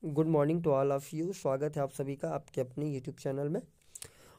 Good morning to all of you. स्वागत है आप सभी का आपके अपने यूट्यूब चैनल में।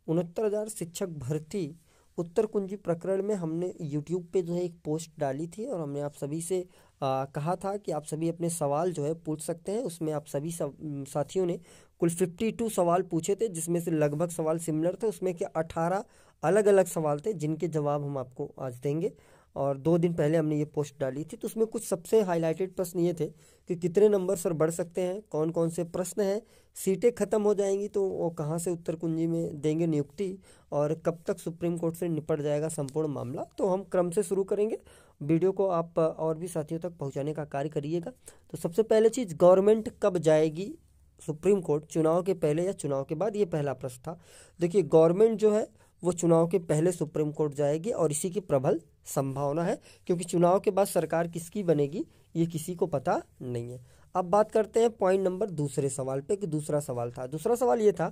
69,000 शिक्षक भर्ती उत्तर कुंजी प्रकरण में हमने यूट्यूब पे जो है एक पोस्ट डाली थी और हमने आप सभी से कहा था कि आप सभी अपने सवाल जो है पूछ सकते हैं। उसमें आप सभी साथियों ने कुल 52 सवाल पूछे थे, जिसमें से लगभग सवाल सिमिलर थे। उसमें के 18 अलग अलग सवाल थे जिनके जवाब हम आपको आज देंगे। और 2 दिन पहले हमने ये पोस्ट डाली थी, तो उसमें कुछ सबसे हाईलाइटेड प्रश्न ये थे कि कितने नंबर सर बढ़ सकते हैं, कौन कौन से प्रश्न हैं, सीटें खत्म हो जाएंगी तो वो कहाँ से उत्तर कुंजी में देंगे नियुक्ति, और कब तक सुप्रीम कोर्ट से निपट जाएगा संपूर्ण मामला। तो हम क्रम से शुरू करेंगे। वीडियो को आप और भी साथियों तक पहुंचाने का कार्य करिएगा। तो सबसे पहले चीज़, गवर्नमेंट कब जाएगी सुप्रीम कोर्ट, चुनाव के पहले या चुनाव के बाद? ये पहला प्रश्न था। देखिए, गवर्नमेंट जो है वो चुनाव के पहले सुप्रीम कोर्ट जाएगी और इसी की प्रबल संभावना है, क्योंकि चुनाव के बाद सरकार किसकी बनेगी ये किसी को पता नहीं है। अब बात करते हैं पॉइंट नंबर दूसरे सवाल पे कि दूसरा सवाल ये था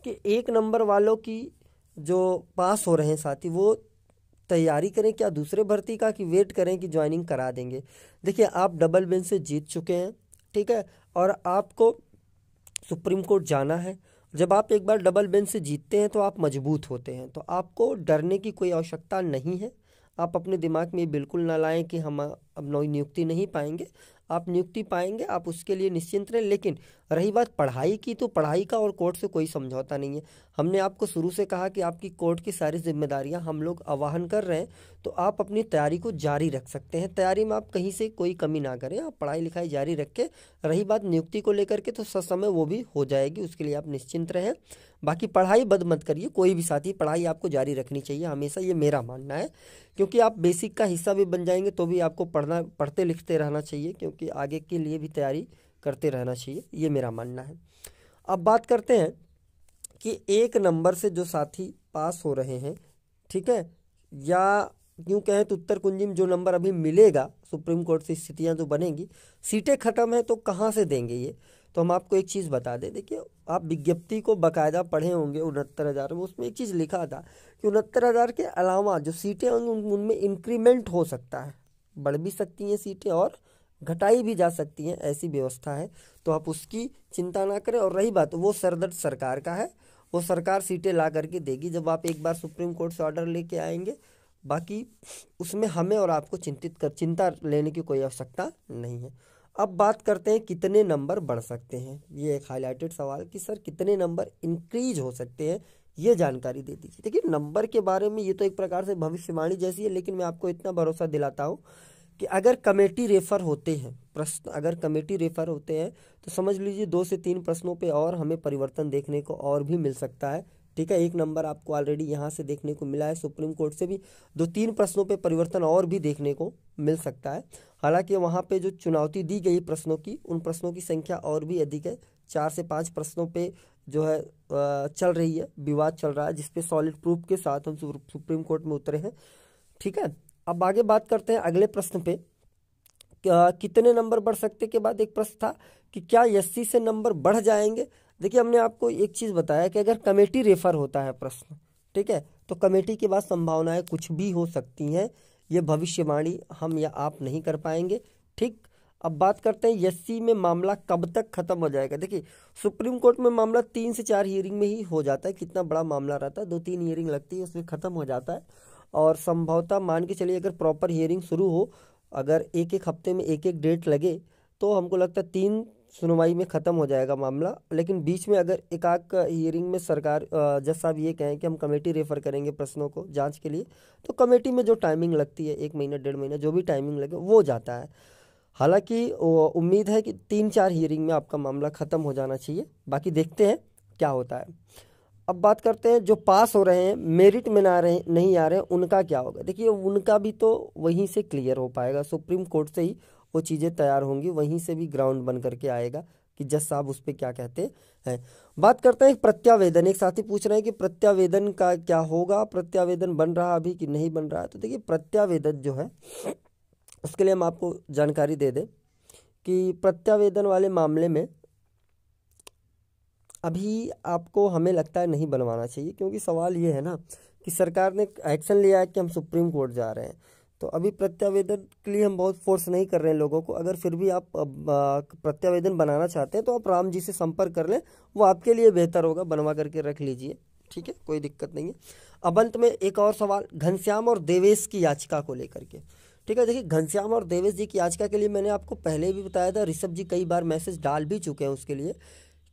कि 1 नंबर वालों की जो पास हो रहे हैं साथी, वो तैयारी करें क्या दूसरे भर्ती का, कि वेट करें कि ज्वाइनिंग करा देंगे। देखिए, आप डबल बेंच से जीत चुके हैं, ठीक है, और आपको सुप्रीम कोर्ट जाना है। जब आप एक बार डबल बेंच से जीतते हैं तो आप मजबूत होते हैं, तो आपको डरने की कोई आवश्यकता नहीं है। आप अपने दिमाग में बिल्कुल ना लाएं कि हम अब नियुक्ति नहीं पाएंगे। आप नियुक्ति पाएंगे, आप उसके लिए निश्चिंत रहें। लेकिन रही बात पढ़ाई की, तो पढ़ाई का और कोर्ट से कोई समझौता नहीं है। हमने आपको शुरू से कहा कि आपकी कोर्ट की सारी जिम्मेदारियां हम लोग आवाहन कर रहे हैं, तो आप अपनी तैयारी को जारी रख सकते हैं। तैयारी में आप कहीं से कोई कमी ना करें, आप पढ़ाई लिखाई जारी रख के, रही बात नियुक्ति को लेकर के, तो समय वो भी हो जाएगी, उसके लिए आप निश्चिंत रहें। बाकी पढ़ाई बंद मत करिए, कोई भी साथी, पढ़ाई आपको जारी रखनी चाहिए हमेशा, ये मेरा मानना है। क्योंकि आप बेसिक का हिस्सा भी बन जाएंगे तो भी आपको पढ़ते लिखते रहना चाहिए, क्योंकि आगे के लिए भी तैयारी करते रहना चाहिए, ये मेरा मानना है। अब बात करते हैं कि 1 नंबर से जो साथी पास हो रहे हैं, ठीक है, या यूँ कहें तो उत्तर कुंजी में जो नंबर अभी मिलेगा सुप्रीम कोर्ट से, स्थितियां जो बनेंगी, सीटें खत्म है तो कहाँ से देंगे ये। तो हम आपको एक चीज़ बता दें। देखिए, आप विज्ञप्ति को बाकायदा पढ़े होंगे 69,000 में, उसमें एक चीज़ लिखा था कि 69,000 के अलावा जो सीटें होंगी उनमें इंक्रीमेंट हो सकता है, बढ़ भी सकती हैं सीटें और घटाई भी जा सकती हैं, ऐसी व्यवस्था है। तो आप उसकी चिंता ना करें। और रही बात, वो सरदर्द सरकार का है, वो सरकार सीटें ला करके देगी जब आप एक बार सुप्रीम कोर्ट से ऑर्डर लेके आएंगे। बाकी उसमें हमें और आपको चिंता लेने की कोई आवश्यकता नहीं है। अब बात करते हैं कितने नंबर बढ़ सकते हैं। ये एक हाईलाइटेड सवाल कि सर कितने नंबर इंक्रीज हो सकते हैं, ये जानकारी दे दीजिए। देखिए, नंबर के बारे में ये तो एक प्रकार से भविष्यवाणी जैसी है, लेकिन मैं आपको इतना भरोसा दिलाता हूँ कि अगर कमेटी रेफर होते हैं प्रश्न, अगर कमेटी रेफर होते हैं तो समझ लीजिए 2 से 3 प्रश्नों पे और हमें परिवर्तन देखने को और भी मिल सकता है, ठीक है। 1 नंबर आपको ऑलरेडी यहाँ से देखने को मिला है, सुप्रीम कोर्ट से भी 2-3 प्रश्नों पे परिवर्तन और भी देखने को मिल सकता है। हालांकि वहाँ पे जो चुनौती दी गई प्रश्नों की, उन प्रश्नों की संख्या और भी अधिक है। 4 से 5 प्रश्नों पे जो है चल रही है, विवाद चल रहा है, जिसपे सॉलिड प्रूफ के साथ हम सुप्रीम कोर्ट में उतरे हैं, ठीक है। अब आगे बात करते हैं अगले प्रश्न पे, कितने नंबर बढ़ सकते के बाद एक प्रश्न था कि क्या एससी से नंबर बढ़ जाएंगे। देखिए, हमने आपको एक चीज़ बताया कि अगर कमेटी रेफर होता है प्रश्न, ठीक है, तो कमेटी के बाद संभावनाएं कुछ भी हो सकती हैं। ये भविष्यवाणी हम या आप नहीं कर पाएंगे, ठीक। अब बात करते हैं एससी में मामला कब तक खत्म हो जाएगा। देखिए, सुप्रीम कोर्ट में मामला 3 से 4 हियरिंग में ही हो जाता है। कितना बड़ा मामला रहता है, 2-3 हियरिंग लगती है, उसमें खत्म हो जाता है। और संभवतः मान के चलिए अगर प्रॉपर हियरिंग शुरू हो, अगर एक हफ्ते में एक डेट लगे, तो हमको लगता है 3 सुनवाई में ख़त्म हो जाएगा मामला। लेकिन बीच में अगर एक आध हियरिंग में सरकार जज साहब ये कहें कि हम कमेटी रेफर करेंगे प्रश्नों को जांच के लिए, तो कमेटी में जो टाइमिंग लगती है 1 महीना 1.5 महीना जो भी टाइमिंग लगे वो जाता है। हालांकि उम्मीद है कि 3-4 हियरिंग में आपका मामला ख़त्म हो जाना चाहिए। बाकी देखते हैं क्या होता है। अब बात करते हैं जो पास हो रहे हैं, मेरिट में नहीं आ रहे हैं, उनका क्या होगा। देखिए, उनका भी तो वहीं से क्लियर हो पाएगा, सुप्रीम कोर्ट से ही वो चीज़ें तैयार होंगी, वहीं से भी ग्राउंड बन करके आएगा कि जज साहब उस पर क्या कहते हैं। बात करते हैं प्रत्यावेदन। एक साथी पूछ रहे हैं कि प्रत्यावेदन का क्या होगा, प्रत्यावेदन बन रहा अभी कि नहीं बन रहा है। तो देखिए, प्रत्यावेदन जो है उसके लिए हम आपको जानकारी दे दें कि प्रत्यावेदन वाले मामले में अभी आपको हमें लगता है नहीं बनवाना चाहिए, क्योंकि सवाल ये है ना कि सरकार ने एक्शन लिया है कि हम सुप्रीम कोर्ट जा रहे हैं, तो अभी प्रत्यावेदन के लिए हम बहुत फोर्स नहीं कर रहे हैं लोगों को। अगर फिर भी आप प्रत्यावेदन बनाना चाहते हैं तो आप राम जी से संपर्क कर लें, वो आपके लिए बेहतर होगा, बनवा करके रख लीजिए, ठीक है, कोई दिक्कत नहीं है। अब अंत में एक और सवाल घनश्याम और देवेश की याचिका को लेकर के, ठीक है। देखिए घनश्याम और देवेश जी की याचिका के लिए मैंने आपको पहले भी बताया था, ऋषभ जी कई बार मैसेज डाल भी चुके हैं उसके लिए,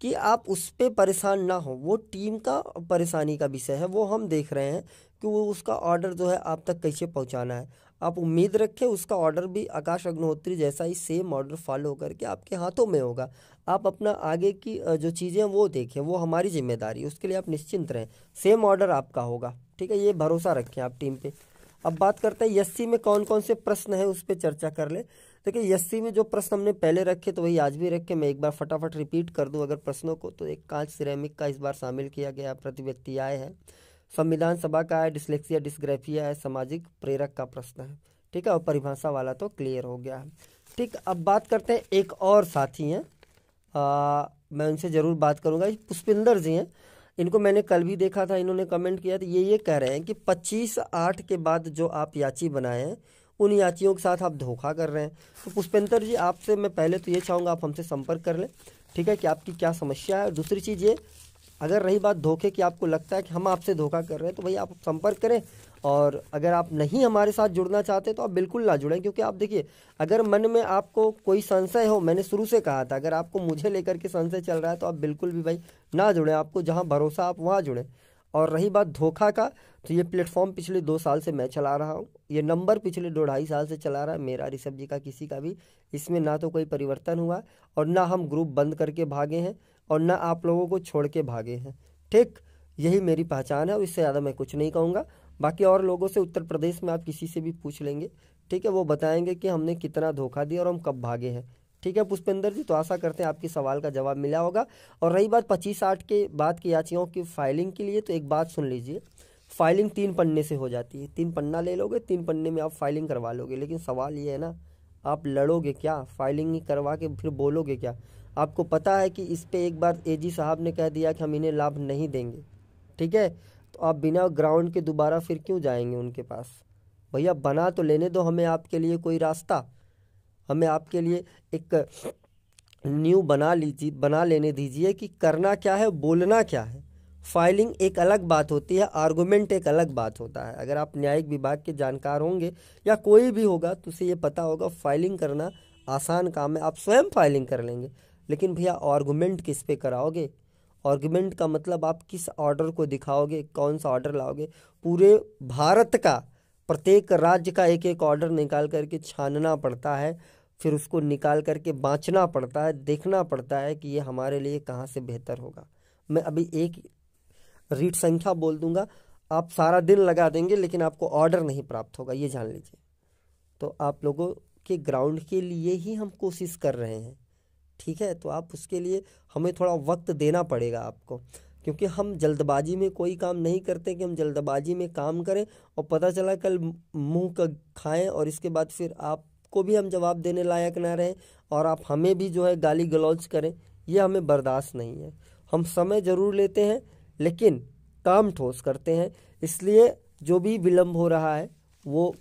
कि आप उस पर परेशान ना हो, वो टीम का परेशानी का विषय है, वो हम देख रहे हैं कि वो उसका ऑर्डर जो है आप तक कैसे पहुंचाना है। आप उम्मीद रखें उसका ऑर्डर भी आकाश अग्निहोत्री जैसा ही सेम ऑर्डर फॉलो करके आपके हाथों में होगा। आप अपना आगे की जो चीज़ें हैं वो देखें, वो हमारी जिम्मेदारी है, उसके लिए आप निश्चिंत रहें, सेम ऑर्डर आपका होगा, ठीक है, ये भरोसा रखें आप टीम पे। अब बात करते हैं यस्सी में कौन कौन से प्रश्न हैं, उस पर चर्चा कर ले। देखिए यस्सी में जो प्रश्न हमने पहले रखे तो वही आज भी रखे, मैं एक बार फटाफट रिपीट कर दूं अगर प्रश्नों को। तो एक कांच सिरेमिक का इस बार शामिल किया गया, प्रति व्यक्ति आय है, संविधान सभा का है, डिस्लेक्सिया डिस्ग्राफिया है, सामाजिक प्रेरक का प्रश्न है, ठीक है, और परिभाषा वाला तो क्लियर हो गया है, ठीक। अब बात करते हैं एक और साथी हैं, मैं उनसे ज़रूर बात करूँगा, पुष्पिंदर जी हैं, इनको मैंने कल भी देखा था, इन्होंने कमेंट किया था, ये कह रहे हैं कि 25/8 के बाद जो आप याची बनाए हैं उन याचियों के साथ आप धोखा कर रहे हैं। तो पुष्पेंद्र जी आपसे मैं पहले तो ये चाहूँगा आप हमसे संपर्क कर लें, ठीक है, कि आपकी क्या समस्या है। दूसरी चीज़ ये, अगर रही बात धोखे की, आपको लगता है कि हम आपसे धोखा कर रहे हैं तो भाई आप संपर्क करें, और अगर आप नहीं हमारे साथ जुड़ना चाहते तो आप बिल्कुल ना जुड़ें। क्योंकि आप देखिए अगर मन में आपको कोई संशय हो, मैंने शुरू से कहा था, अगर आपको मुझे लेकर के संशय चल रहा है तो आप बिल्कुल भी भाई ना जुड़ें, आपको जहां भरोसा आप वहां जुड़ें। और रही बात धोखा का, तो ये प्लेटफॉर्म पिछले 2 साल से मैं चला रहा हूँ, ये नंबर पिछले 2-2.5 साल से चला रहा है मेरा, ऋषभ जी का किसी का भी इसमें ना तो कोई परिवर्तन हुआ और ना हम ग्रुप बंद करके भागे हैं और ना आप लोगों को छोड़ के भागे हैं, ठीक, यही मेरी पहचान है और इससे ज़्यादा मैं कुछ नहीं कहूँगा। बाकी और लोगों से उत्तर प्रदेश में आप किसी से भी पूछ लेंगे, ठीक है, वो बताएंगे कि हमने कितना धोखा दिया और हम कब भागे हैं, ठीक है पुष्पेंद्र जी। तो आशा करते हैं आपके सवाल का जवाब मिला होगा। और रही बात 25/8 के बाद की याचिकाओं की फाइलिंग के लिए, तो एक बात सुन लीजिए, फाइलिंग 3 पन्ने से हो जाती है, 3 पन्ना ले लोगे, 3 पन्ने में आप फाइलिंग करवा लोगे। लेकिन सवाल ये है ना, आप लड़ोगे क्या, फाइलिंग ही करवा के फिर बोलोगे क्या? आपको पता है कि इस पे एक बार एजी साहब ने कह दिया कि हम इन्हें लाभ नहीं देंगे, ठीक है, तो आप बिना ग्राउंड के दोबारा फिर क्यों जाएंगे उनके पास? भैया बना तो लेने दो हमें आपके लिए कोई रास्ता, हमें आपके लिए एक न्यू बना लेने दीजिए कि करना क्या है, बोलना क्या है। फाइलिंग एक अलग बात होती है, आर्गुमेंट एक अलग बात होता है। अगर आप न्यायिक विभाग के जानकार होंगे या कोई भी होगा तो उसे ये पता होगा फाइलिंग करना आसान काम है, आप स्वयं फाइलिंग कर लेंगे। लेकिन भैया आर्गुमेंट किस पे कराओगे? आर्गुमेंट का मतलब आप किस ऑर्डर को दिखाओगे, कौन सा ऑर्डर लाओगे? पूरे भारत का प्रत्येक राज्य का एक एक ऑर्डर निकाल करके छानना पड़ता है, फिर उसको निकाल करके बाँचना पड़ता है, देखना पड़ता है कि ये हमारे लिए कहाँ से बेहतर होगा। मैं अभी एक रीट संख्या बोल दूंगा, आप सारा दिन लगा देंगे लेकिन आपको ऑर्डर नहीं प्राप्त होगा, ये जान लीजिए। तो आप लोगों के ग्राउंड के लिए ही हम कोशिश कर रहे हैं, ठीक है, तो आप उसके लिए हमें थोड़ा वक्त देना पड़ेगा आपको, क्योंकि हम जल्दबाजी में कोई काम नहीं करते कि हम जल्दबाजी में काम करें और पता चला कल मुंह का खाएं और इसके बाद फिर आपको भी हम जवाब देने लायक ना रहें और आप हमें भी जो है गाली गलौज करें, ये हमें बर्दाश्त नहीं है। हम समय ज़रूर लेते हैं लेकिन काम ठोस करते हैं, इसलिए जो भी विलम्ब हो रहा है वो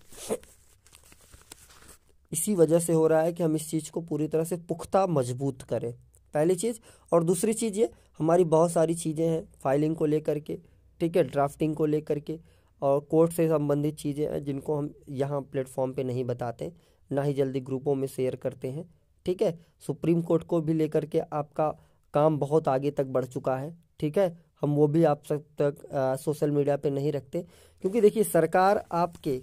इसी वजह से हो रहा है कि हम इस चीज़ को पूरी तरह से पुख्ता मजबूत करें, पहली चीज़। और दूसरी चीज़ ये, हमारी बहुत सारी चीज़ें हैं फाइलिंग को लेकर के, ठीक है, ड्राफ्टिंग को लेकर के और कोर्ट से संबंधित चीज़ें हैं जिनको हम यहाँ प्लेटफॉर्म पे नहीं बताते, ना ही जल्दी ग्रुपों में शेयर करते हैं, ठीक है। सुप्रीम कोर्ट को भी लेकर के आपका काम बहुत आगे तक बढ़ चुका है, ठीक है, हम वो भी आप सब तक सोशल मीडिया पे नहीं रखते, क्योंकि देखिए सरकार आपके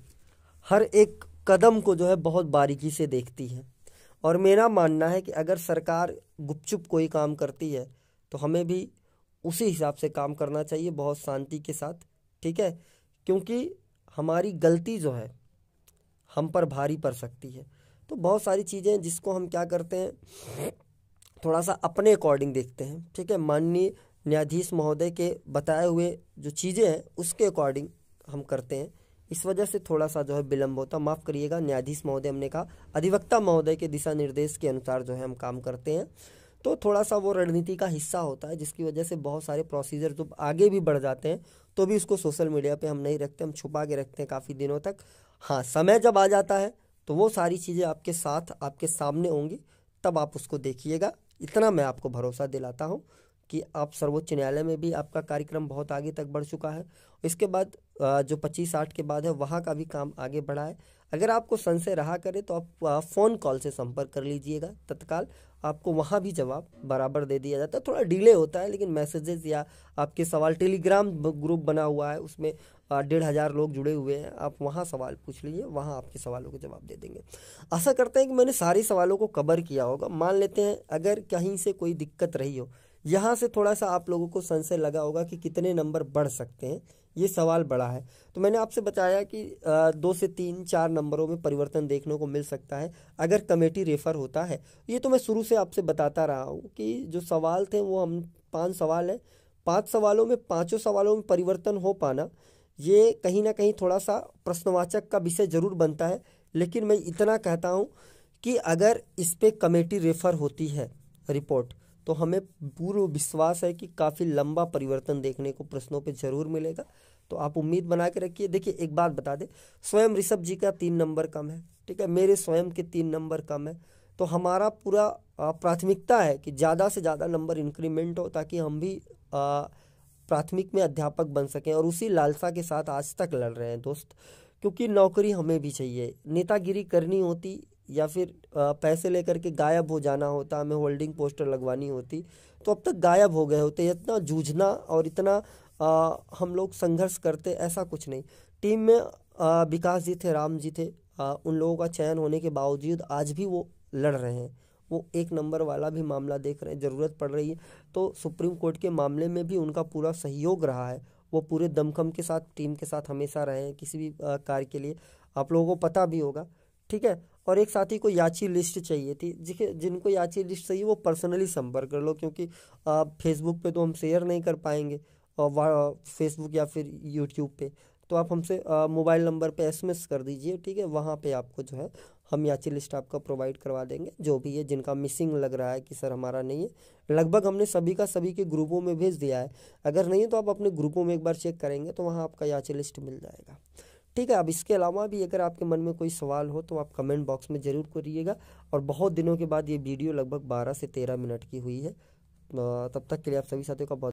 हर एक कदम को जो है बहुत बारीकी से देखती है। और मेरा मानना है कि अगर सरकार गुपचुप कोई काम करती है तो हमें भी उसी हिसाब से काम करना चाहिए, बहुत शांति के साथ, ठीक है, क्योंकि हमारी गलती जो है हम पर भारी पड़ सकती है। तो बहुत सारी चीज़ें जिसको हम क्या करते हैं, थोड़ा सा अपने अकॉर्डिंग देखते हैं, ठीक है, माननीय न्यायाधीश महोदय के बताए हुए जो चीज़ें हैं उसके अकॉर्डिंग हम करते हैं, इस वजह से थोड़ा सा जो है विलम्ब होता, माफ़ करिएगा न्यायाधीश महोदय, हमने कहा अधिवक्ता महोदय के दिशा निर्देश के अनुसार जो है हम काम करते हैं। तो थोड़ा सा वो रणनीति का हिस्सा होता है, जिसकी वजह से बहुत सारे प्रोसीजर जो आगे भी बढ़ जाते हैं तो भी उसको सोशल मीडिया पे हम नहीं रखते, हम छुपा के रखते हैं काफ़ी दिनों तक। हाँ, समय जब आ जाता है तो वो सारी चीज़ें आपके साथ आपके सामने होंगी, तब आप उसको देखिएगा। इतना मैं आपको भरोसा दिलाता हूँ कि आप सर्वोच्च न्यायालय में भी आपका कार्यक्रम बहुत आगे तक बढ़ चुका है। इसके बाद जो 25-8 के बाद है वहाँ का भी काम आगे बढ़ा है। अगर आपको संशय रहा करे तो आप फ़ोन कॉल से संपर्क कर लीजिएगा, तत्काल आपको वहाँ भी जवाब बराबर दे दिया जाता है। थोड़ा डिले होता है, लेकिन मैसेजेस या आपके सवाल, टेलीग्राम ग्रुप बना हुआ है, उसमें 1500 लोग जुड़े हुए हैं, आप वहाँ सवाल पूछ लीजिए, वहाँ आपके सवालों के जवाब दे देंगे। आशा करते हैं कि मैंने सारे सवालों को कवर किया होगा। मान लेते हैं अगर कहीं से कोई दिक्कत रही हो, यहाँ से थोड़ा सा आप लोगों को संशय लगा होगा कि कितने नंबर बढ़ सकते हैं, ये सवाल बड़ा है, तो मैंने आपसे बताया कि 2 से 3-4 नंबरों में परिवर्तन देखने को मिल सकता है अगर कमेटी रेफर होता है। ये तो मैं शुरू से आपसे बताता रहा हूँ कि जो सवाल थे वो हम 5 सवाल हैं, 5 सवालों में 5 सवालों में परिवर्तन हो पाना ये कहीं ना कहीं थोड़ा सा प्रश्नवाचक का विषय जरूर बनता है। लेकिन मैं इतना कहता हूँ कि अगर इस पे कमेटी रेफर होती है रिपोर्ट, तो हमें पूर्ण विश्वास है कि काफ़ी लंबा परिवर्तन देखने को प्रश्नों पे जरूर मिलेगा। तो आप उम्मीद बना के रखिए। देखिए एक बात बता दें, स्वयं ऋषभ जी का 3 नंबर कम है, ठीक है, मेरे स्वयं के 3 नंबर कम है, तो हमारा पूरा प्राथमिकता है कि ज़्यादा से ज़्यादा नंबर इंक्रीमेंट हो, ताकि हम भी प्राथमिक में अध्यापक बन सकें। और उसी लालसा के साथ आज तक लड़ रहे हैं दोस्त, क्योंकि नौकरी हमें भी चाहिए। नेतागिरी करनी होती या फिर पैसे लेकर के गायब हो जाना होता, हमें होल्डिंग पोस्टर लगवानी होती, तो अब तक गायब हो गए होते। इतना जूझना और इतना हम लोग संघर्ष करते, ऐसा कुछ नहीं। टीम में विकास जी थे, राम जी थे, उन लोगों का चयन होने के बावजूद आज भी वो लड़ रहे हैं। वो 1 नंबर वाला भी मामला देख रहे हैं, ज़रूरत पड़ रही है तो सुप्रीम कोर्ट के मामले में भी उनका पूरा सहयोग रहा है। वो पूरे दमखम के साथ टीम के साथ हमेशा रहे हैं किसी भी कार्य के लिए, आप लोगों को पता भी होगा, ठीक है। और एक साथी को याची लिस्ट चाहिए थी, जिनको याची लिस्ट चाहिए वो पर्सनली संपर्क कर लो, क्योंकि फेसबुक पे तो हम शेयर नहीं कर पाएंगे, और फेसबुक या फिर यूट्यूब पे, तो आप हमसे मोबाइल नंबर पे एसएमएस कर दीजिए, ठीक है। वहाँ पे आपको जो है हम याची लिस्ट आपका प्रोवाइड करवा देंगे, जो भी है जिनका मिसिंग लग रहा है कि सर हमारा नहीं है। लगभग हमने सभी का सभी के ग्रुपों में भेज दिया है, अगर नहीं है तो आप अपने ग्रुपों में एक बार चेक करेंगे तो वहाँ आपका याची लिस्ट मिल जाएगा, ठीक है। अब इसके अलावा भी अगर आपके मन में कोई सवाल हो तो आप कमेंट बॉक्स में ज़रूर करिएगा। और बहुत दिनों के बाद ये वीडियो लगभग 12 से 13 मिनट की हुई है। तब तक के लिए आप सभी साथियों का बहुत